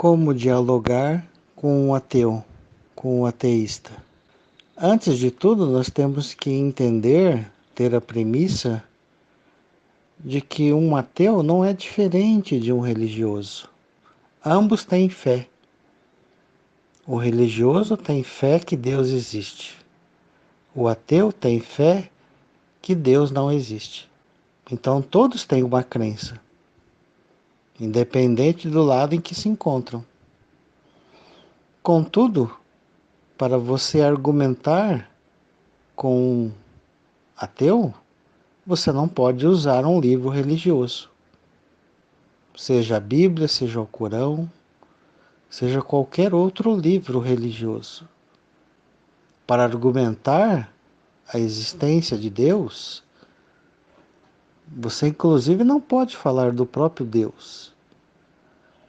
Como dialogar com um ateu, com um ateísta? Antes de tudo, nós temos que entender, ter a premissa de que um ateu não é diferente de um religioso. Ambos têm fé. O religioso tem fé que Deus existe. O ateu tem fé que Deus não existe. Então todos têm uma crença, independente do lado em que se encontram. Contudo, para você argumentar com um ateu, você não pode usar um livro religioso. Seja a Bíblia, seja o Corão, seja qualquer outro livro religioso. Para argumentar a existência de Deus, você inclusive não pode falar do próprio Deus.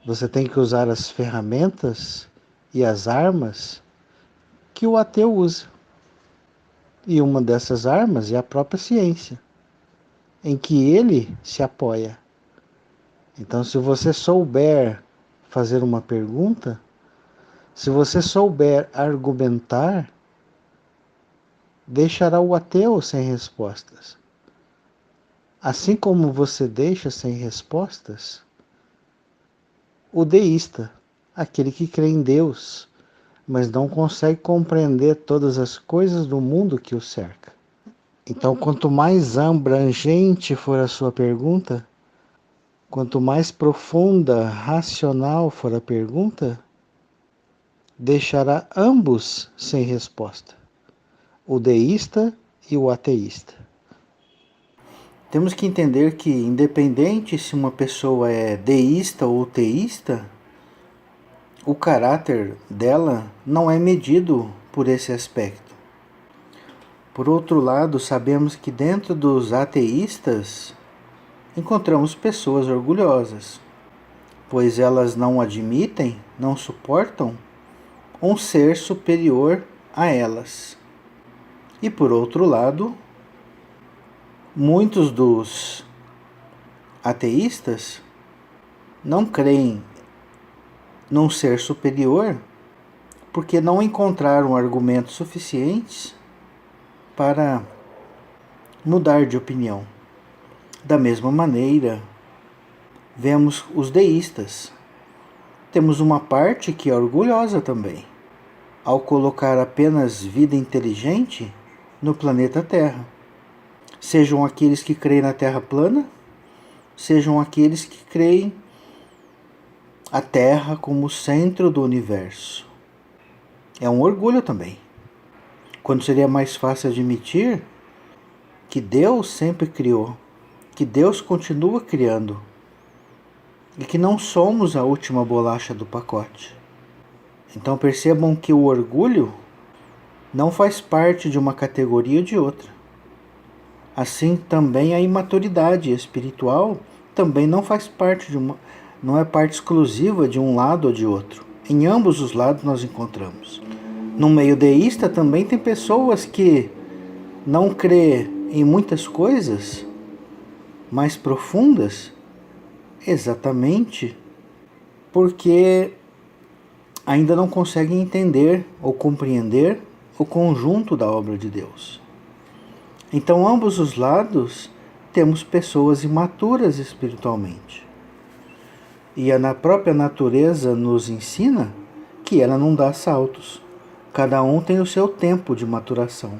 Você tem que usar as ferramentas e as armas que o ateu usa. E uma dessas armas é a própria ciência, em que ele se apoia. Então, se você souber fazer uma pergunta, se você souber argumentar, deixará o ateu sem respostas. Assim como você deixa sem respostas o deísta, aquele que crê em Deus, mas não consegue compreender todas as coisas do mundo que o cerca. Então, quanto mais abrangente for a sua pergunta, quanto mais profunda, racional for a pergunta, deixará ambos sem resposta, o deísta e o ateísta. Temos que entender que, independente se uma pessoa é deísta ou teísta, o caráter dela não é medido por esse aspecto. Por outro lado, sabemos que dentro dos ateístas encontramos pessoas orgulhosas, pois elas não admitem, não suportam um ser superior a elas. E por outro lado, muitos dos ateístas não creem num ser superior porque não encontraram argumentos suficientes para mudar de opinião. Da mesma maneira, vemos os deístas. Temos uma parte que é orgulhosa também, ao colocar apenas vida inteligente no planeta Terra. Sejam aqueles que creem na Terra plana, sejam aqueles que creem a Terra como o centro do universo. É um orgulho também. Quando seria mais fácil admitir que Deus sempre criou, que Deus continua criando e que não somos a última bolacha do pacote. Então percebam que o orgulho não faz parte de uma categoria ou de outra. Assim também a imaturidade espiritual também não faz parte não é parte exclusiva de um lado ou de outro. Em ambos os lados nós encontramos. No meio deísta também tem pessoas que não crê em muitas coisas mais profundas, exatamente porque ainda não conseguem entender ou compreender o conjunto da obra de Deus. Então, ambos os lados temos pessoas imaturas espiritualmente. E a própria natureza nos ensina que ela não dá saltos. Cada um tem o seu tempo de maturação.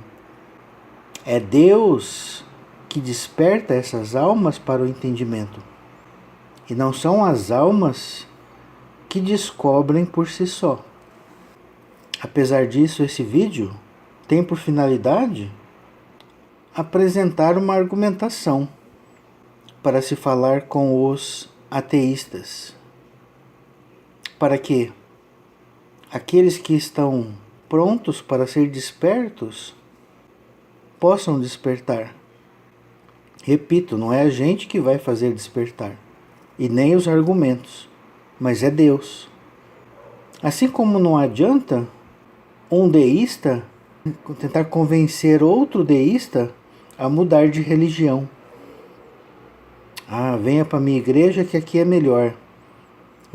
É Deus que desperta essas almas para o entendimento. E não são as almas que descobrem por si só. Apesar disso, esse vídeo tem por finalidade apresentar uma argumentação para se falar com os ateístas, para que aqueles que estão prontos para ser despertos possam despertar. Repito, não é a gente que vai fazer despertar, e nem os argumentos, mas é Deus. Assim como não adianta um deísta tentar convencer outro deísta a mudar de religião. Venha para minha igreja que aqui é melhor.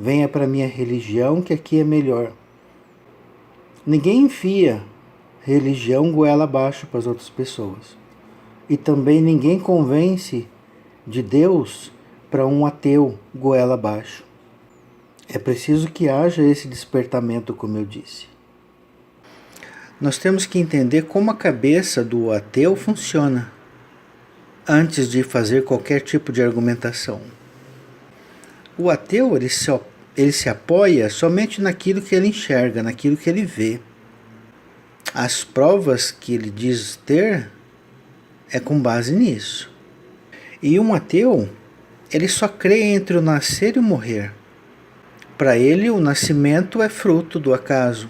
venha para a minha religião que aqui é melhor. Ninguém enfia religião goela abaixo para as outras pessoas. E também ninguém convence de Deus para um ateu goela abaixo. É preciso que haja esse despertamento, como eu disse. Nós temos que entender como a cabeça do ateu funciona antes de fazer qualquer tipo de argumentação. O ateu ele se apoia somente naquilo que ele enxerga, naquilo que ele vê. As provas que ele diz ter é com base nisso. E um ateu, ele só crê entre o nascer e o morrer. Para ele, o nascimento é fruto do acaso.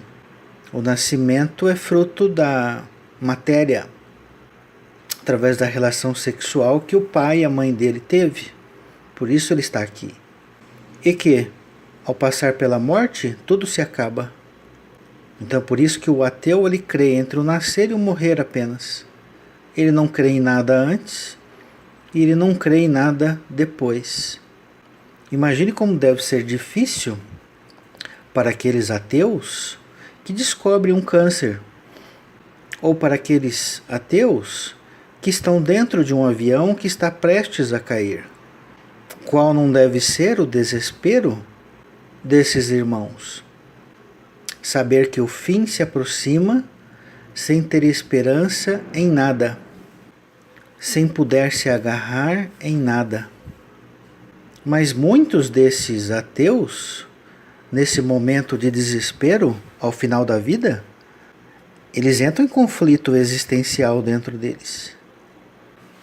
O nascimento é fruto da matéria, através da relação sexual que o pai e a mãe dele teve. Por isso ele está aqui. E que, ao passar pela morte, tudo se acaba. Então, por isso que o ateu ele crê entre o nascer e o morrer apenas. Ele não crê em nada antes e ele não crê em nada depois. Imagine como deve ser difícil para aqueles ateus que descobrem um câncer, ou para aqueles ateus que estão dentro de um avião que está prestes a cair. Qual não deve ser o desespero desses irmãos? Saber que o fim se aproxima sem ter esperança em nada, sem poder se agarrar em nada. Mas muitos desses ateus, nesse momento de desespero, ao final da vida, eles entram em conflito existencial dentro deles.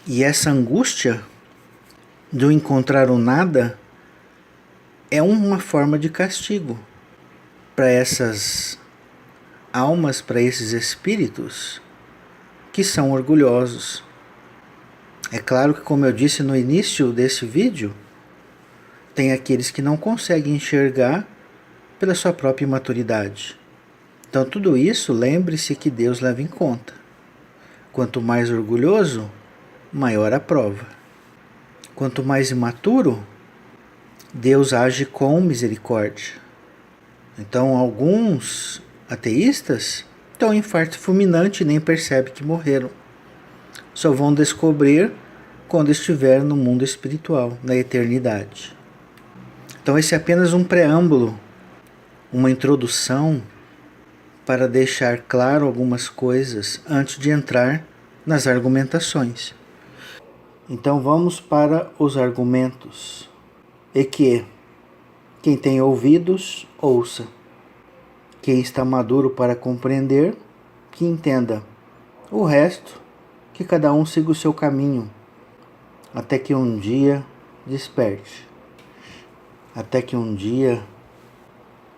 E essa angústia de não encontrar o nada é uma forma de castigo para essas almas, para esses espíritos que são orgulhosos. É claro que, como eu disse no início desse vídeo, tem aqueles que não conseguem enxergar pela sua própria imaturidade. Então, tudo isso, lembre-se que Deus leva em conta. Quanto mais orgulhoso, maior a prova. Quanto mais imaturo, Deus age com misericórdia. Então, alguns ateístas estão em infarto fulminante e nem percebem que morreram. Só vão descobrir quando estiver no mundo espiritual, na eternidade. Então, esse é apenas um preâmbulo, uma introdução para deixar claro algumas coisas antes de entrar nas argumentações. Então vamos para os argumentos. E que quem tem ouvidos, ouça. Quem está maduro para compreender, que entenda. O resto, que cada um siga o seu caminho, até que um dia desperte. Até que um dia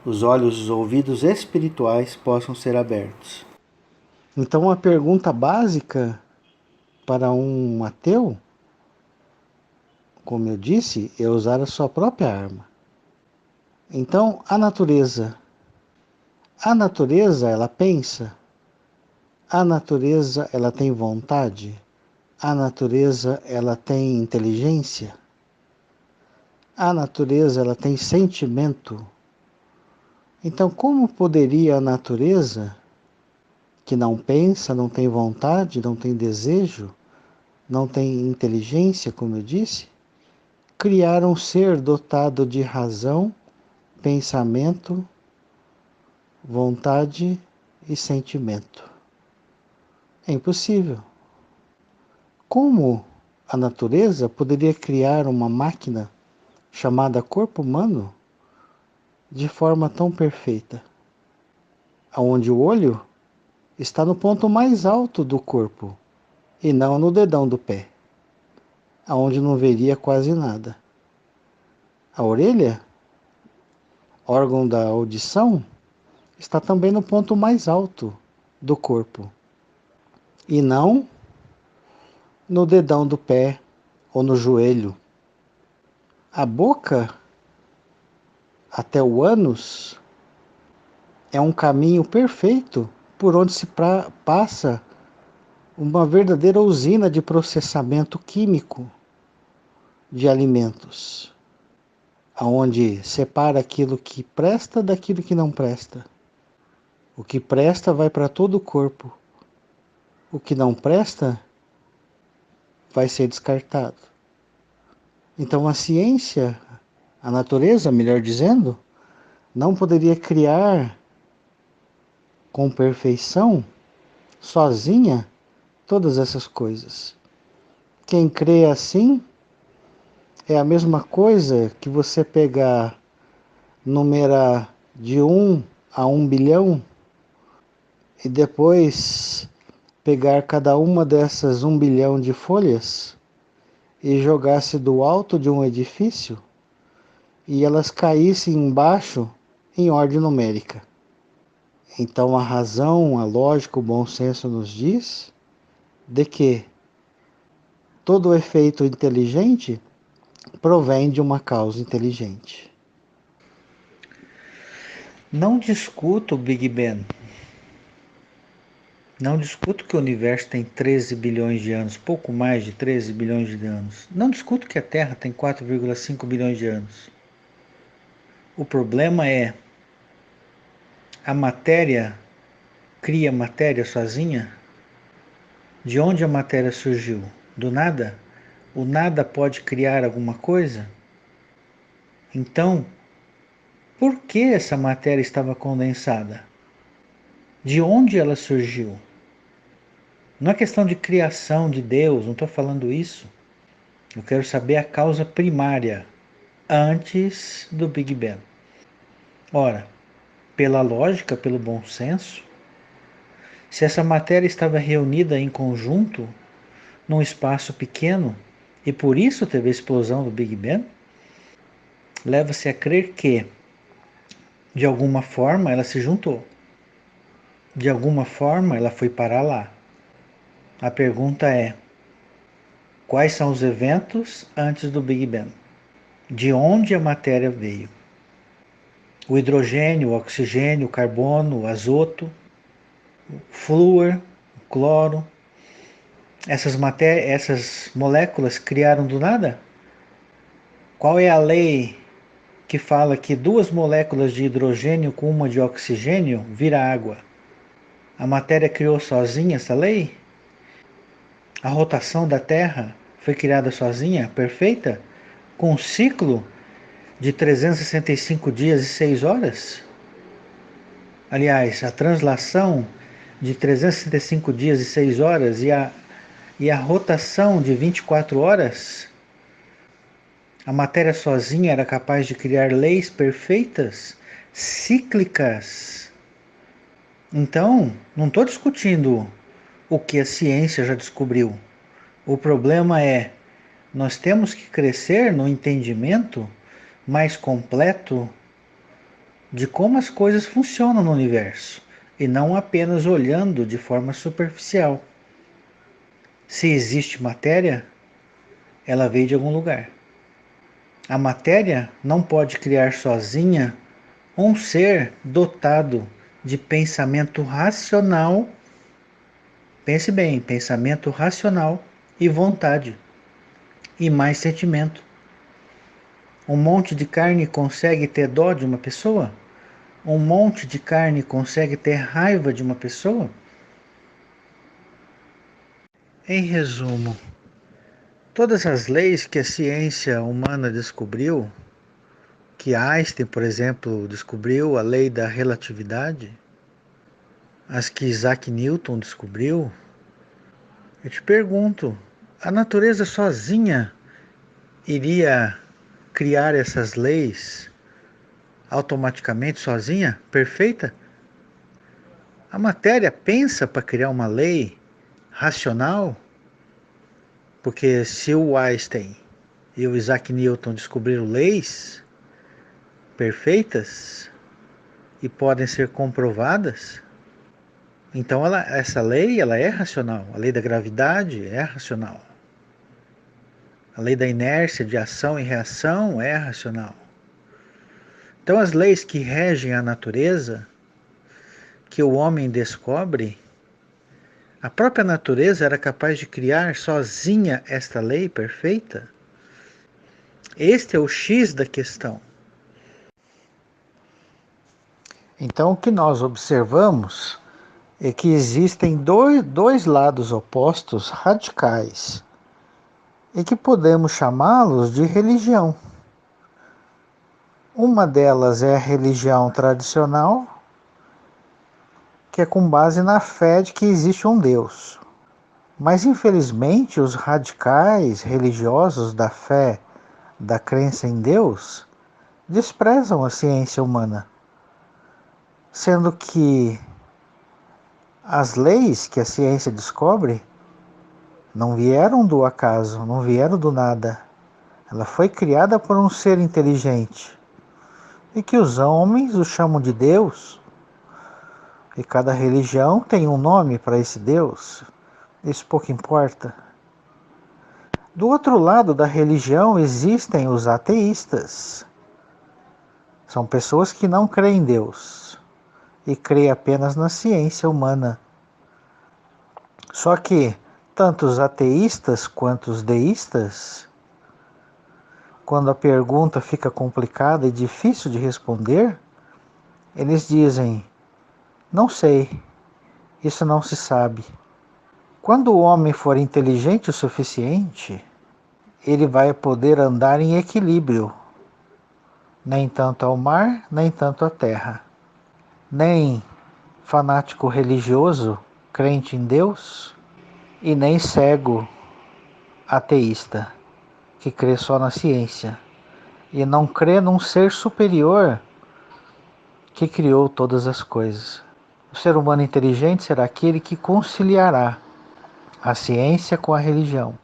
os olhos e os ouvidos espirituais possam ser abertos. Então, a pergunta básica para um ateu, como eu disse, é usar a sua própria arma. Então, a natureza ela pensa? A natureza ela tem vontade? A natureza ela tem inteligência? A natureza ela tem sentimento? Então, como poderia a natureza, que não pensa, não tem vontade, não tem desejo, não tem inteligência, como eu disse, criar um ser dotado de razão, pensamento, vontade e sentimento? É impossível. Como a natureza poderia criar uma máquina chamada corpo humano de forma tão perfeita, onde o olho está no ponto mais alto do corpo e não no dedão do pé, aonde não veria quase nada. A orelha, órgão da audição, está também no ponto mais alto do corpo e não no dedão do pé ou no joelho. A boca, até o ânus, é um caminho perfeito por onde se passa uma verdadeira usina de processamento químico de alimentos. onde separa aquilo que presta daquilo que não presta. O que presta vai para todo o corpo. O que não presta vai ser descartado. Então a ciência, a natureza, melhor dizendo, não poderia criar com perfeição, sozinha, todas essas coisas. Quem crê assim é a mesma coisa que você pegar, numerar de 1 a 1 bilhão e depois pegar cada uma dessas 1 bilhão de folhas e jogasse do alto de um edifício e elas caíssem embaixo em ordem numérica. Então a razão, a lógica, o bom senso nos diz de que todo efeito inteligente provém de uma causa inteligente. Não discuto o Big Bang. Não discuto que o universo tem 13 bilhões de anos, pouco mais de 13 bilhões de anos. Não discuto que a Terra tem 4,5 bilhões de anos. O problema é: a matéria cria matéria sozinha? De onde a matéria surgiu? Do nada? O nada pode criar alguma coisa? Então, por que essa matéria estava condensada? De onde ela surgiu? Não é questão de criação de Deus, não estou falando isso. Eu quero saber a causa primária, antes do Big Bang. Ora, pela lógica, pelo bom senso, se essa matéria estava reunida em conjunto, num espaço pequeno, e por isso teve a explosão do Big Bang, leva-se a crer que, de alguma forma, ela se juntou. De alguma forma, ela foi parar lá. A pergunta é: quais são os eventos antes do Big Bang? De onde a matéria veio? O hidrogênio, o oxigênio, o carbono, o azoto, o flúor, o cloro, essas moléculas criaram do nada? Qual é a lei que fala que 2 moléculas de hidrogênio com uma de oxigênio vira água? A matéria criou sozinha essa lei? A rotação da Terra foi criada sozinha, perfeita, com um ciclo de 365 dias e 6 horas? Aliás, a translação de 365 dias e 6 horas e a rotação de 24 horas, a matéria sozinha era capaz de criar leis perfeitas, cíclicas. Então, não estou discutindo o que a ciência já descobriu. O problema é, nós temos que crescer no entendimento mais completo de como as coisas funcionam no universo, e não apenas olhando de forma superficial. Se existe matéria, ela veio de algum lugar. A matéria não pode criar sozinha um ser dotado de pensamento racional. Pense bem, pensamento racional e vontade, e mais sentimento. Um monte de carne consegue ter dó de uma pessoa? Um monte de carne consegue ter raiva de uma pessoa? Em resumo, todas as leis que a ciência humana descobriu, que Einstein, por exemplo, descobriu, a lei da relatividade, as que Isaac Newton descobriu, eu te pergunto, a natureza sozinha iria criar essas leis automaticamente sozinha, perfeita? A matéria pensa para criar uma lei racional? Porque se o Einstein e o Isaac Newton descobriram leis perfeitas e podem ser comprovadas, então essa lei ela é racional. A lei da gravidade é racional. A lei da inércia de ação e reação é racional. Então as leis que regem a natureza, que o homem descobre, a própria natureza era capaz de criar sozinha esta lei perfeita? Este é o X da questão. Então, o que nós observamos é que existem dois lados opostos radicais e que podemos chamá-los de religião. Uma delas é a religião tradicional, que é com base na fé de que existe um Deus. Mas, infelizmente, os radicais religiosos da fé, da crença em Deus, desprezam a ciência humana, sendo que as leis que a ciência descobre não vieram do acaso, não vieram do nada. Ela foi criada por um ser inteligente e que os homens o chamam de Deus. E cada religião tem um nome para esse Deus. Isso pouco importa. Do outro lado da religião existem os ateístas. São pessoas que não creem em Deus e creem apenas na ciência humana. Só que tanto os ateístas quanto os deístas, quando a pergunta fica complicada e difícil de responder, eles dizem: não sei, isso não se sabe. Quando o homem for inteligente o suficiente, ele vai poder andar em equilíbrio, nem tanto ao mar, nem tanto à terra. Nem fanático religioso, crente em Deus, e nem cego ateísta, que crê só na ciência e não crê num ser superior que criou todas as coisas. O ser humano inteligente será aquele que conciliará a ciência com a religião,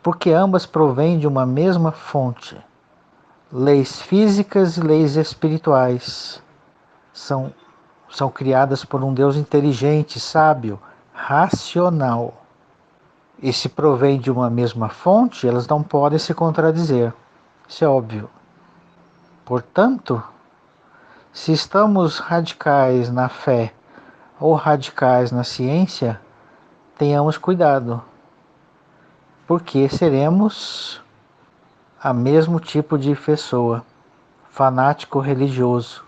porque ambas provêm de uma mesma fonte. Leis físicas e leis espirituais são criadas por um Deus inteligente, sábio, racional. E se provém de uma mesma fonte, elas não podem se contradizer. Isso é óbvio. Portanto, se estamos radicais na fé ou radicais na ciência, tenhamos cuidado, porque seremos a mesmo tipo de pessoa, fanático religioso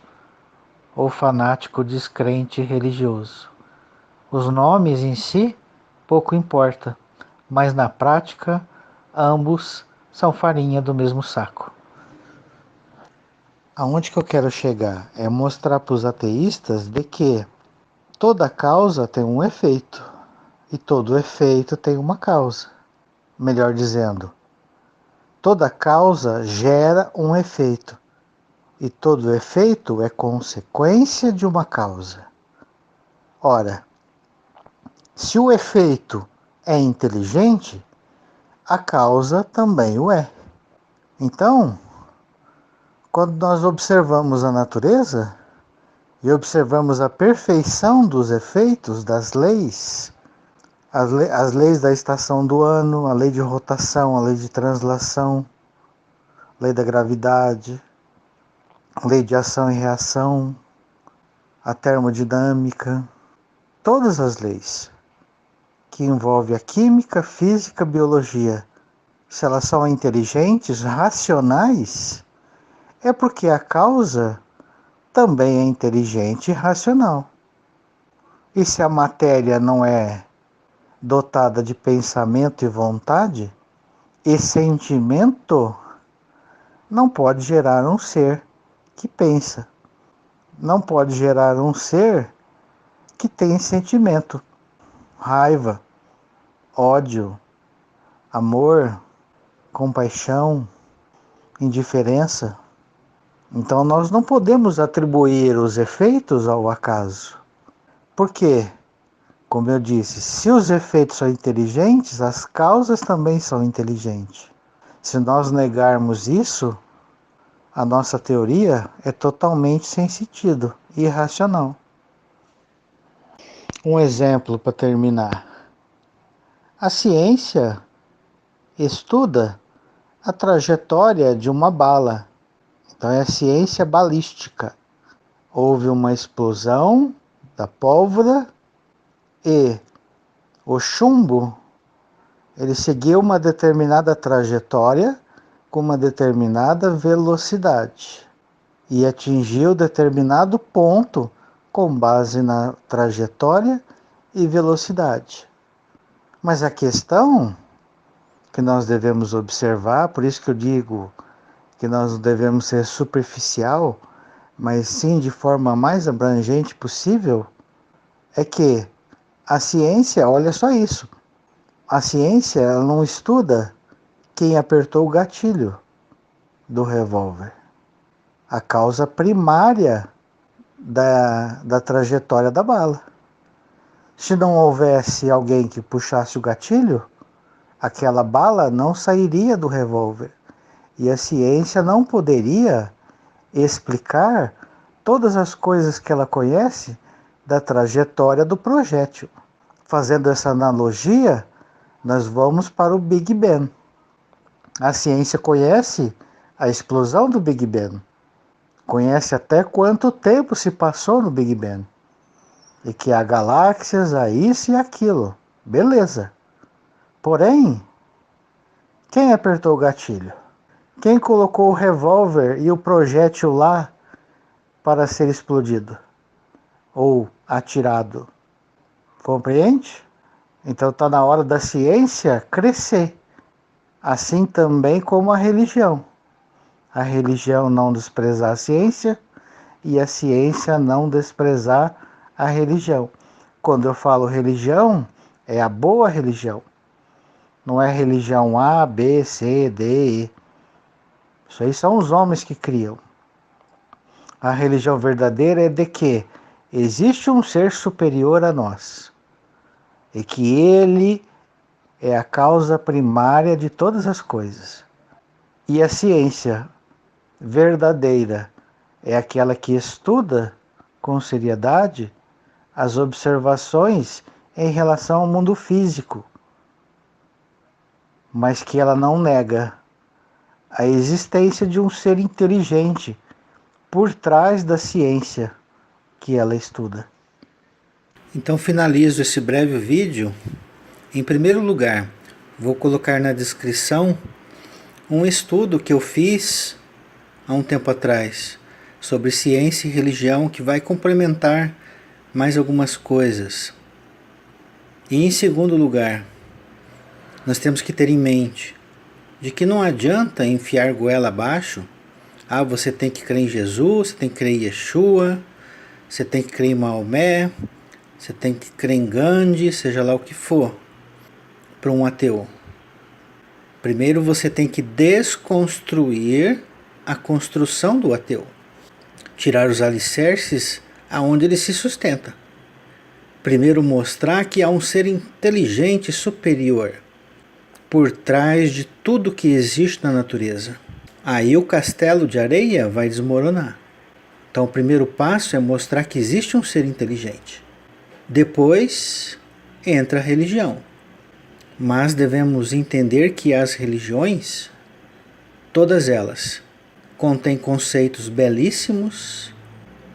ou fanático descrente religioso. Os nomes em si pouco importa, mas na prática ambos são farinha do mesmo saco. Aonde que eu quero chegar? É mostrar para os ateístas de que toda causa tem um efeito e todo efeito tem uma causa. Melhor dizendo, toda causa gera um efeito e todo efeito é consequência de uma causa. Ora, se o efeito é inteligente, a causa também o é. Então, quando nós observamos a natureza e observamos a perfeição dos efeitos das leis, as leis da estação do ano, a lei de rotação, a lei de translação, a lei da gravidade, a lei de ação e reação, a termodinâmica, todas as leis que envolvem a química, física, biologia, se elas são inteligentes, racionais, é porque a causa também é inteligente e racional. E se a matéria não é dotada de pensamento e vontade e sentimento, não pode gerar um ser que pensa. Não pode gerar um ser que tem sentimento, raiva, ódio, amor, compaixão, indiferença. Então nós não podemos atribuir os efeitos ao acaso. Porque, como eu disse, se os efeitos são inteligentes, as causas também são inteligentes. Se nós negarmos isso, a nossa teoria é totalmente sem sentido, irracional. Um exemplo para terminar. A ciência estuda a trajetória de uma bala. Então é a ciência balística. Houve uma explosão da pólvora e o chumbo, ele seguiu uma determinada trajetória com uma determinada velocidade e atingiu determinado ponto com base na trajetória e velocidade. Mas a questão que nós devemos observar, por isso que eu digo que nós não devemos ser superficial, mas sim de forma mais abrangente possível, é que a ciência, olha só isso, a ciência ela não estuda quem apertou o gatilho do revólver. A causa primária da trajetória da bala. Se não houvesse alguém que puxasse o gatilho, aquela bala não sairia do revólver. E a ciência não poderia explicar todas as coisas que ela conhece da trajetória do projétil. Fazendo essa analogia, nós vamos para o Big Bang. A ciência conhece a explosão do Big Bang. Conhece até quanto tempo se passou no Big Bang. E que há galáxias, há isso e aquilo. Beleza. Porém, quem apertou o gatilho? Quem colocou o revólver e o projétil lá para ser explodido? Ou atirado? Compreende? Então está na hora da ciência crescer. Assim também como a religião. A religião não desprezar a ciência e a ciência não desprezar a religião. Quando eu falo religião, é a boa religião. Não é religião A, B, C, D, E. Isso aí são os homens que criam. A religião verdadeira é de que existe um ser superior a nós. E que ele é a causa primária de todas as coisas. E a ciência verdadeira é aquela que estuda com seriedade as observações em relação ao mundo físico, mas que ela não nega a existência de um ser inteligente por trás da ciência que ela estuda. Então finalizo esse breve vídeo. Em primeiro lugar, vou colocar na descrição um estudo que eu fiz há um tempo atrás sobre ciência e religião que vai complementar mais algumas coisas. E em segundo lugar, nós temos que ter em mente de que não adianta enfiar goela abaixo. Ah, você tem que crer em Jesus, você tem que crer em Yeshua, você tem que crer em Maomé, você tem que crer em Gandhi, seja lá o que for, para um ateu. Primeiro você tem que desconstruir a construção do ateu. Tirar os alicerces aonde ele se sustenta. Primeiro mostrar que há um ser inteligente superior por trás de tudo que existe na natureza. Aí o castelo de areia vai desmoronar. Então o primeiro passo é mostrar que existe um ser inteligente. Depois entra a religião. Mas devemos entender que as religiões, todas elas, contêm conceitos belíssimos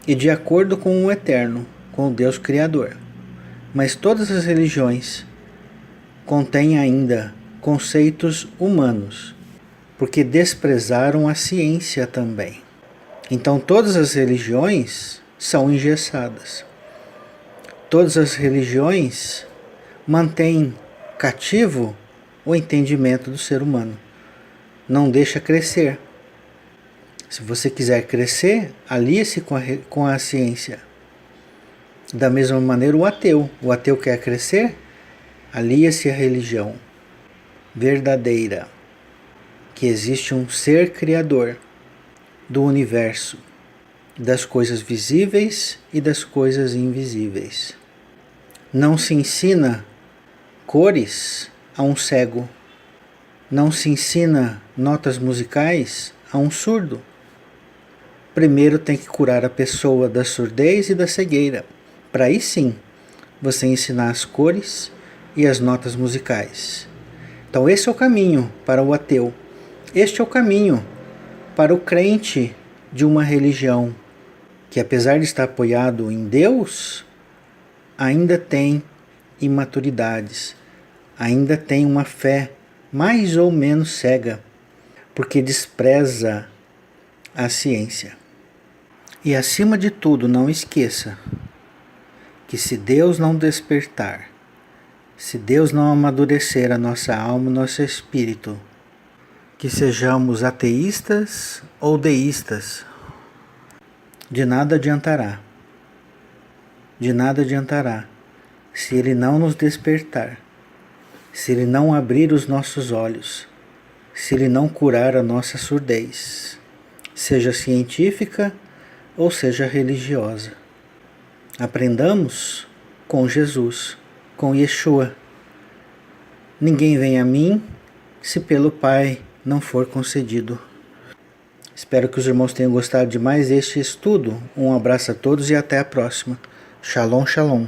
e de acordo com o eterno, com o Deus Criador. Mas todas as religiões contêm ainda conceitos humanos, porque desprezaram a ciência também. Então todas as religiões são engessadas. Todas as religiões mantêm cativo o entendimento do ser humano. Não deixa crescer. Se você quiser crescer, alie-se com a ciência. Da mesma maneira o ateu. O ateu quer crescer, alia-se à religião verdadeira, que existe um ser criador do universo, das coisas visíveis e das coisas invisíveis. Não se ensina cores a um cego. Não se ensina notas musicais a um surdo. Primeiro tem que curar a pessoa da surdez e da cegueira, para aí sim você ensinar as cores e as notas musicais. Então esse é o caminho para o ateu. Este é o caminho para o crente de uma religião que, apesar de estar apoiado em Deus, ainda tem imaturidades, ainda tem uma fé mais ou menos cega, porque despreza a ciência. E acima de tudo, não esqueça que se Deus não despertar, se Deus não amadurecer a nossa alma, nosso espírito, que sejamos ateístas ou deístas, de nada adiantará. De nada adiantará se Ele não nos despertar, se Ele não abrir os nossos olhos, se Ele não curar a nossa surdez, seja científica ou seja religiosa. Aprendamos com Jesus, com Yeshua. Ninguém vem a mim se pelo Pai não for concedido. Espero que os irmãos tenham gostado de mais este estudo. Um abraço a todos e até a próxima. Shalom, shalom.